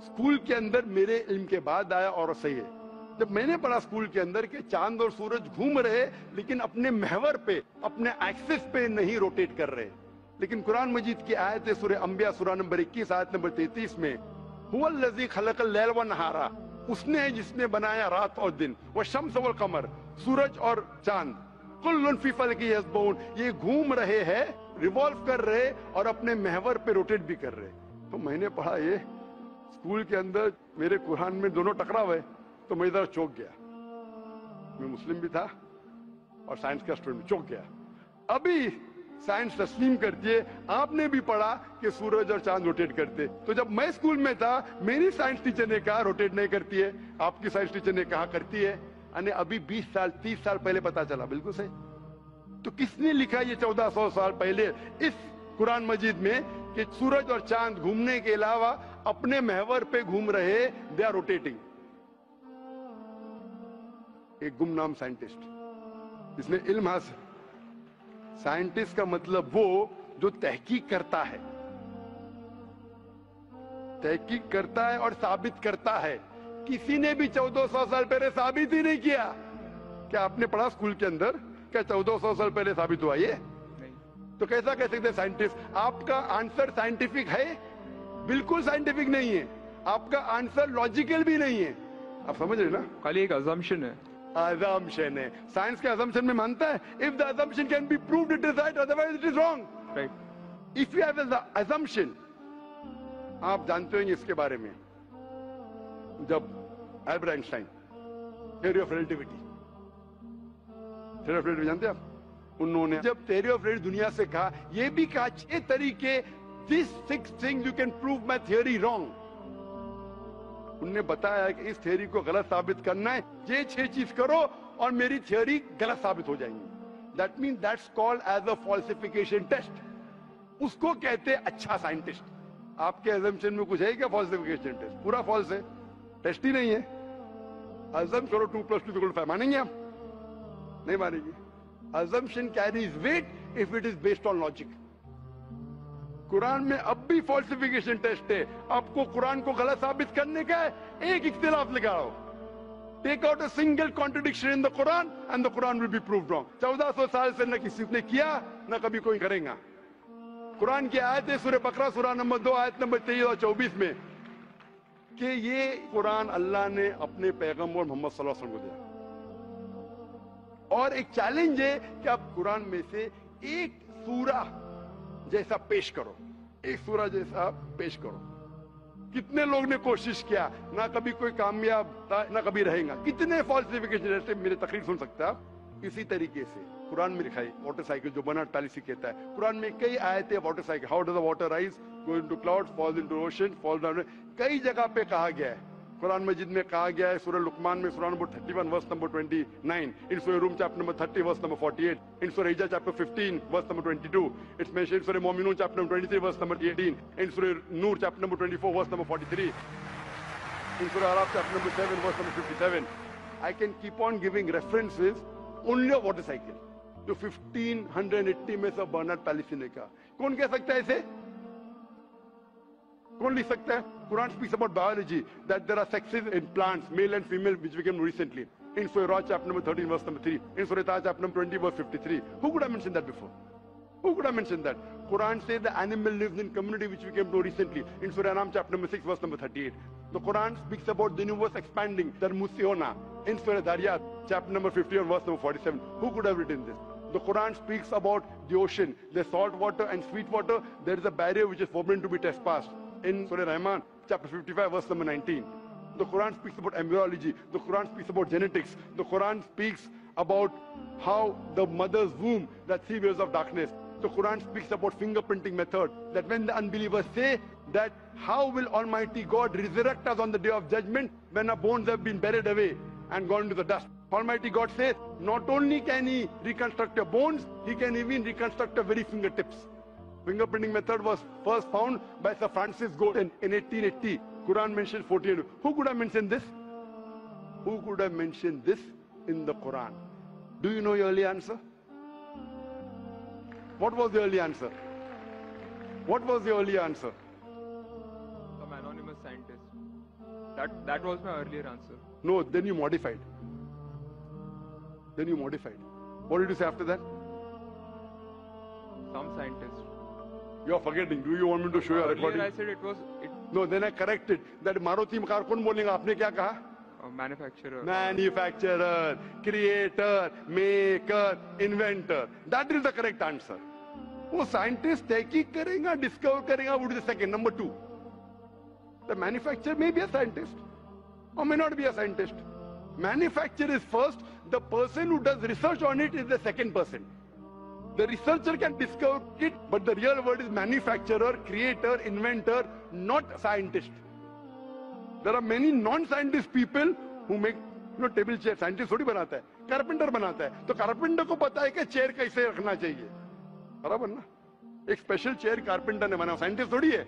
स्कूल के अंदर मेरे इल्म के बाद आया और सही है। जब मैंने पढ़ा स्कूल के अंदर कि चांद और सूरज घूम रहे लेकिन अपने महवर पे, अपने एक्सिस पे नहीं रोटेट कर रहे, लेकिन कुरान मजीद की आयत है सूरह अंबिया सूरह नंबर 21 आयत नंबर 33 में, हुवल्लज़ी खलक़ल लैल व नहारा, उसने है जिसने बनाया रात और दिन, व शम्स वल कमर, सूरज और चांद, कुल्लुन फी फलकी यस्बहून, ये घूम रहे हैं, रिवॉल्व कर रहे और अपने महवर पे रोटेट भी कर रहे। तो मैंने पढ़ा ये स्कूल के अंदर, मेरे कुरान में दोनों टकराव है, तो मैं इधर चौंक गया। मैं मुस्लिम भी था और साइंस का स्टूडेंट, चौंक गया। अभी साइंस तस्लीम करती है, आपने भी पढ़ा कि सूरज और चांद रोटेट करते, तो जब मैं स्कूल में था मेरी साइंस टीचर ने कहा रोटेट नहीं करती है, आपकी साइंस टीचर ने कहा करती है, यानी अभी 20 साल 30 साल पहले पता चला। बिल्कुल सही। तो किसने लिखा ये 1400 साल पहले इस कुरान मजीद में कि सूरज और चांद घूमने के अलावा अपने महवर पे घूम रहे, दे आर रोटेटिंग? एक गुमनाम साइंटिस्ट जिसने इल्म हासिल। साइंटिस्ट का मतलब वो जो तहकीक करता है, तहकीक करता है और साबित करता है। किसी ने भी 1400 साल पहले साबित ही नहीं किया। क्या आपने पढ़ा स्कूल के अंदर क्या 1400 साल पहले साबित हुआ ये? तो कैसा कह सकते साइंटिस्ट? आपका आंसर साइंटिफिक है? बिल्कुल साइंटिफिक नहीं है। आपका आंसर लॉजिकल भी नहीं है। आप समझ रहे ना? खाली एक अजम्पशन है। assumption है। साइंस के assumption में मानता है if the assumption can be proved it is right, otherwise it is wrong. Right. If you have an assumption, आप जानते होंगे इसके बारे में, जब Albert Einstein theory of relativity, theory of relativity जानते हैं आप? उन्होंने जब थ्योरी ऑफ रिलेटिविटी दुनिया से कहा, ये भी कहा 6 तरीके, this 6 things you can prove my theory wrong. उन्होंने बताया कि इस थ्योरी को गलत साबित करना है, ये 6 चीज करो और मेरी थ्योरी गलत साबित हो जाएंगी। That mean that's called as a falsification test. उसको कहते हैं अच्छा साइंटिस्ट। आपके अजम्पशन में कुछ है क्या फॉल्सिफिकेशन टेस्ट? पूरा फॉल्स है, टेस्ट ही नहीं है। अजम करो 2 + 2 = 5, मानेंगे आप? नहीं मानेंगे। assumption carries weight if it is based on logic. Quran में अब भी फॉल्सिफिकेशन टेस्ट है। आपको कुरान को गलत साबित करने का है, एक इख्तिलाफ लगाओ, take out a single contradiction in the Quran and the Quran will be proved wrong. 1400 साल से न किसी ने किया न कभी कोई करेगा। कुरान की आयत है सूरह बकरा सूरह नंबर 2 आयत नंबर 23 और 24 में कि ये कुरान अल्लाह ने अपने पैगंबर मोहम्मद सल्लल्लाहु अलैहि वसल्लम को दिया। और एक चैलेंज है कि आप कुरान में से एक सूरा जैसा पेश करो, एक सूरा जैसा पेश करो। कितने लोग ने कोशिश किया, ना कभी कोई कामयाब था ना कभी रहेगा। कितने फॉल्सिफिकेशन, जैसे मेरे तकरीर सुन सकते हैं आप। इसी तरीके से कुरान में लिखा है वाटर साइकिल जो बना 48 कहता है। कुरान में कई आयतें water cycle, how does the water rise, go into clouds, falls into ocean, fall down, कई जगह पे कहा गया है। कुरान मजीद में कहा गया है सूरह लुकमान में सूरह नंबर 31 वर्स नंबर 29, इन सूरह रूम chapter number 30 verse number 48, in सूरह हिजर chapter 15 verse number 22, it's mentioned in सूरह मोमिनून chapter number 23 verse number 18, in सूरह नूर chapter number 24 verse number 43, in सूरह अराफ chapter number 7 verse number 57। I can keep on giving references only of water cycle जो 1580 में सब बर्नार्ड पैलिसी ने कहा। कौन कह सकता है इसे? कौन लिख सकता है? Quran speaks about biology that there are sexes in plants, male and female, which we came recently. In Surah Ra chapter number 13 verse number 3, in Surah Ta chapter number 20 verse 53. Who could have mentioned that before? Who could have mentioned that? Quran says the animal lives in community, which we came to recently in Surah An-Am chapter number 6 verse number 38. The Quran speaks about the universe expanding, Darmusiona, in Surah Dariyat chapter number 51 verse number 47. Who could have written this? The Quran speaks about the ocean. There's salt water and sweet water. There is a barrier which is forbidden to be trespassed in Surah Rahman chapter 55 verse number 19. The Quran speaks about embryology. The Quran speaks about genetics. The Quran speaks about how the mother's womb, that 3 years of darkness. The Quran speaks about fingerprinting method, that when the unbelievers say that how will Almighty God resurrect us on the day of judgment when our bones have been buried away and gone into the dust. Almighty God says, not only can He reconstruct your bones, He can even reconstruct your very fingertips. Fingerprinting method was first found by Sir Francis Galton in 1880. Quran mentions 14. Who could have mentioned this? Who could have mentioned this in the Quran? Do you know your early answer? What was the early answer? What was the early answer? Some anonymous scientist. That was my earlier answer. No, then you modified. Then you modified. What did you say after that? Some scientist. You are forgetting. Do you want me to show you a recording? Earlier I said it was No, then I corrected. That Maruti car कौन बोलेगा? आपने क्या कहा? a manufacturer. Manufacturer, creator, maker, inventor. That is the correct answer. वो scientist तहकीक करेगा, discover करेगा, would be the second. Number 2. The manufacturer may be a scientist or may not be a scientist. Manufacturer is first. The person who does research on it is the second person. The researcher can discover it, but the real word is manufacturer, creator, inventor, not scientist. There are many non-scientist people who make table chair. Scientist थोड़ी बनाता है, carpenter बनाता है. तो carpenter को पता है कि chair कैसे रखना चाहिए. बराबर ना? एक special chair carpenter ने बनाया. Scientist थोड़ी है.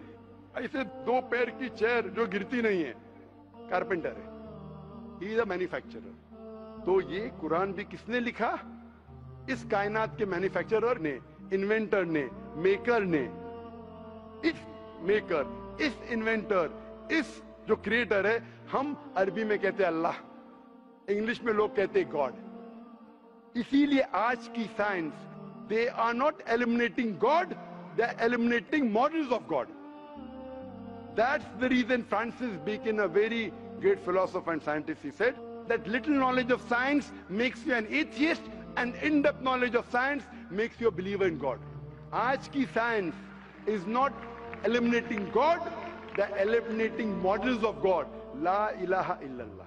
ऐसे 2 पैर की chair जो गिरती नहीं है, carpenter है. He is a manufacturer. तो ये कुरान भी किसने लिखा? इस कायनात के मैन्युफैक्चरर ने, इन्वेंटर ने, मेकर ने. इस मेकर, इस इन्वेंटर, इस जो क्रिएटर है, हम अरबी में कहते हैं अल्लाह, इंग्लिश में लोग कहते हैं गॉड. इसीलिए आज की science, they are not eliminating God, they are eliminating models of God. That's the reason Francis Bacon, a very great philosopher and scientist, he said that little knowledge of science makes you an atheist and in-depth knowledge of science makes you a believer in God. Aaj ki science is not eliminating God, they're eliminating models of God. La ilaha illallah.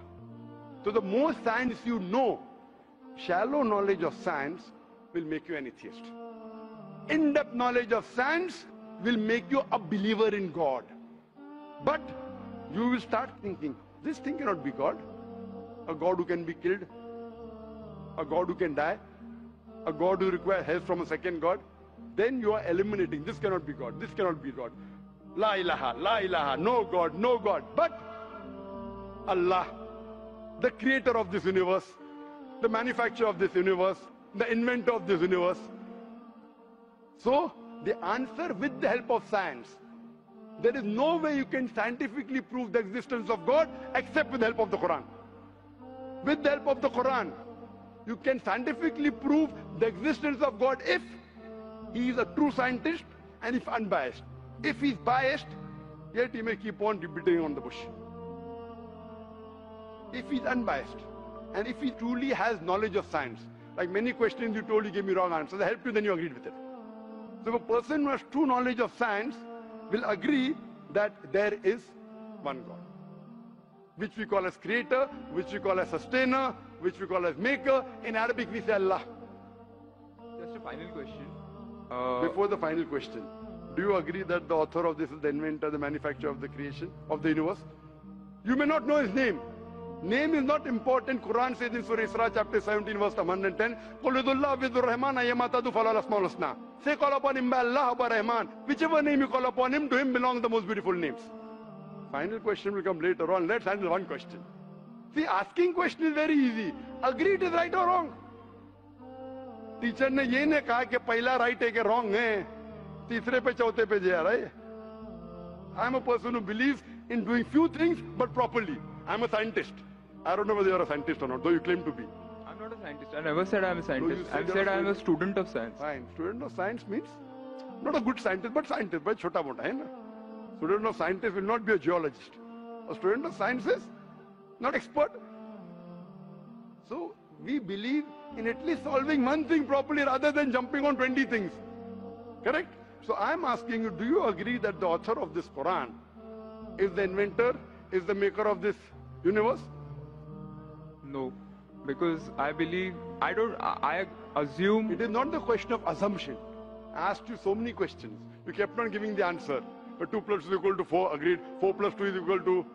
So the more science you know, shallow knowledge of science will make you an atheist. In-depth knowledge of science will make you a believer in God. But you will start thinking, this thing cannot be God. A God who can be killed, a God who can die, a God who requires help from a second God. Then you are eliminating, this cannot be God, this cannot be God. La ilaha, no God, no God. But Allah, the creator of this universe, the manufacturer of this universe, the inventor of this universe. So, the answer with the help of science. There is no way you can scientifically prove the existence of God except with the help of the Quran. With the help of the Quran, you can scientifically prove the existence of God if he is a true scientist and if unbiased. If he is biased, yet he may keep on beating on the bush. If he is unbiased and if he truly has knowledge of science, like many questions you told, you gave me wrong answers, I helped you, then you agreed with it. So a person who has true knowledge of science will agree that there is one God, which we call as creator, which we call as sustainer, which we call as maker. In Arabic we say Allah. Just a final question. Before the final question, do you agree that the author of this is the inventor, the manufacturer of the creation, of the universe? You may not know his name. Name is not important. Quran says in Surah Isra chapter 17 verse 110, قُلْ اُذُ اللَّهُ وِذُ الرَّحْمَنَ أَيَّمَا تَدُوا فَلَا الْأَسْمَاءُ الْحُسْنَى. Say call upon him by Allah or by Rahman. Whichever name you call upon him, to him belong the most beautiful names. Final question will come later on. Let's handle one question. See, asking question is very easy. Agree it is right or wrong. Teacher ने ये नहीं कहा कि पहला right है कि wrong है, तीसरे पे चौथे पे जा रहा है. I am a person who believes in doing few things but properly. I am a scientist. I don't know whether you are a scientist or not, though you claim to be. I'm not a scientist. I never said I'm a scientist. said I said I'm a student of science. Fine. Student of science means Not a good scientist, but chota mota hai na. Student of scientist will not be a geologist. A student of science is not expert. So we believe in at least solving one thing properly rather than jumping on 20 things. Correct? So I am asking you, do you agree that the author of this Quran is the inventor, is the maker of this universe? No, because I believe, I assume. It is not the question of assumption. I asked you so many questions. You kept on giving the answer. 2 plus 2 is equal to 4, agreed. 4 plus 2 is equal to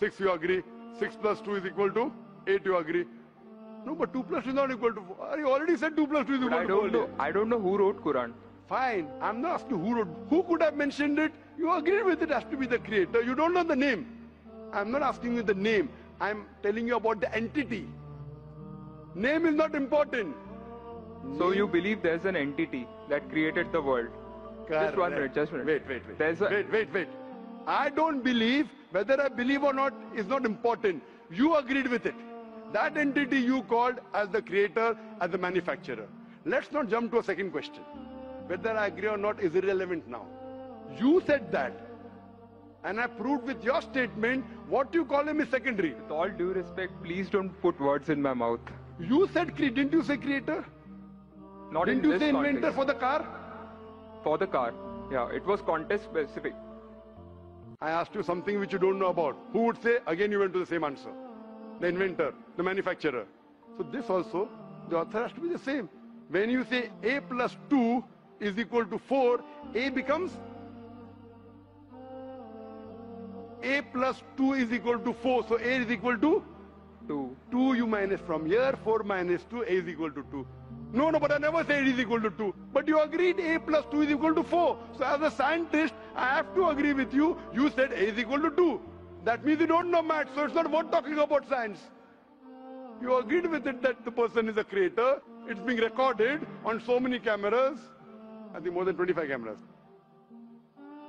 6, you agree. 6 plus 2 is equal to 8, you agree. No, but 2 plus 2 is not equal to 4. You already said 2 plus 2 is equal to 4. I don't know who wrote Quran. Fine. I'm not asking who wrote. Who could have mentioned it? You agreed with it has to be the creator. You don't know the name. I'm not asking you the name. I'm telling you about the entity. Name is not important. So you believe there's an entity that created the world? Correct. Just 1 minute, just 1 minute. Wait. I don't believe, whether I believe or not is not important. You agreed with it. That entity you called as the creator, as the manufacturer. Let's not jump to a second question. Whether I agree or not is irrelevant now. You said that. And I proved with your statement, what you call him is secondary. With all due respect, please don't put words in my mouth. You said, didn't you say creator? Not didn't in you this say context. inventor for the car? For the car. Yeah, it was context specific. I asked you something which you don't know about. Who would say? Again you went to the same answer. The inventor, the manufacturer. So this also, the author has to be the same. When you say A plus 2 is equal to 4, A becomes A plus 2 is equal to 4. So A is equal to 2. 2 you minus from here, 4 minus 2, A is equal to 2. No, but I never said A is equal to 2. But you agreed A plus 2 is equal to 4. So as a scientist, I have to agree with you. You said A is equal to 2. That means you don't know maths, so it's not worth talking about science. You agreed with it that the person is a creator. It's being recorded on so many cameras. I think more than 25 cameras.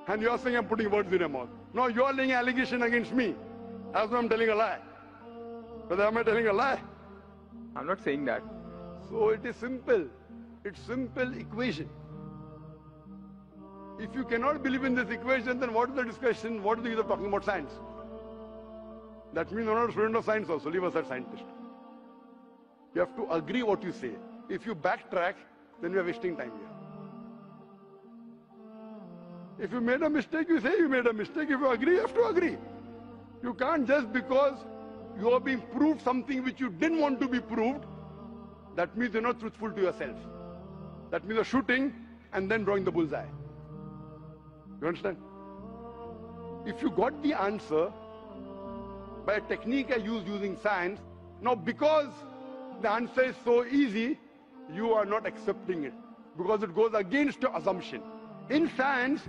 And you're saying I'm putting words in your mouth. No, you're laying an allegation against me. As though I'm telling a lie. Whether am I telling a lie? I'm not saying that. So it is simple. It's simple equation. If you cannot believe in this equation, then what is the discussion? What is the use of talking about science? That means you're not a student of science also. Leave aside scientist. You have to agree what you say. If you backtrack, then we are wasting time here. If you made a mistake, you say you made a mistake. If you agree, you have to agree. You can't just because you are being proved something which you didn't want to be proved, that means you're not truthful to yourself. That means you're shooting and then drawing the bullseye. You understand? If you got the answer by a technique I use using science, now because the answer is so easy, you are not accepting it because it goes against your assumption. In science,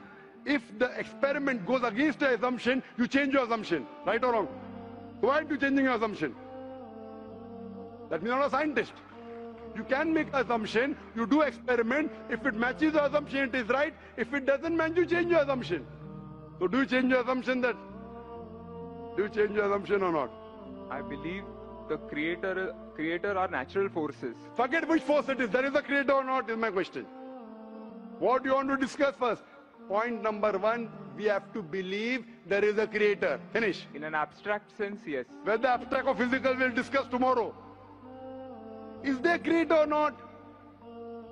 if the experiment goes against your assumption, you change your assumption, right or wrong? Why aren't you changing your assumption? That means you're not a scientist. You can make an assumption, you do experiment, if it matches your assumption, it is right. If it doesn't match, you change your assumption. So do you change your assumption that? Do you change your assumption or not? I believe the creator are natural forces. Forget which force it is. There is a creator or not is my question. What do you want to discuss first? Point number 1, we have to believe there is a creator. Finish. In an abstract sense, yes. Whether abstract or physical, we'll discuss tomorrow. Is there a creator or not?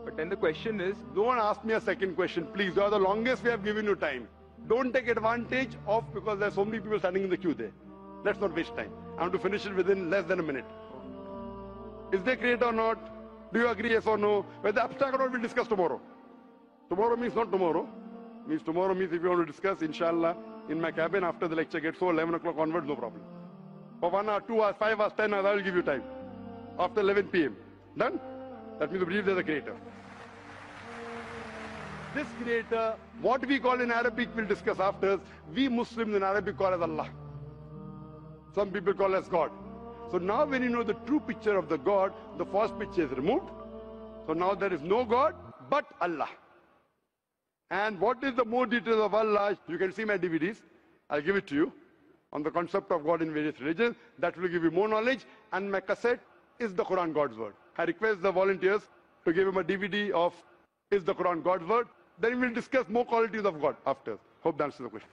But then the question is... Don't ask me a second question, please. You are the longest we have given you time. Don't take advantage of, because there are so many people standing in the queue there. Let's not waste time. I want to finish it within less than a minute. Is there a creator or not? Do you agree, yes or no? Whether abstract or not, we'll discuss tomorrow. Tomorrow means not tomorrow. Means tomorrow means if you want to discuss, inshallah, in my cabin after the lecture gets so 11 o'clock onwards, no problem. For 1 hour, 2 hours, 5 hours, 10 hours, I will give you time. After 11 p.m. Done? That means you believe there's a creator. This creator, what we call in Arabic, we'll discuss after. We Muslims in Arabic call as Allah. Some people call as God. So now when you know the true picture of the God, the false picture is removed. So now there is no God but Allah. And what is the more details of Allah? You can see my DVDs. I'll give it to you on the concept of God in various religions. That will give you more knowledge. And my cassette is the Quran God's Word. I request the volunteers to give him a DVD of Is the Quran God's Word? then we'll discuss more qualities of God after. Hope that answers the question.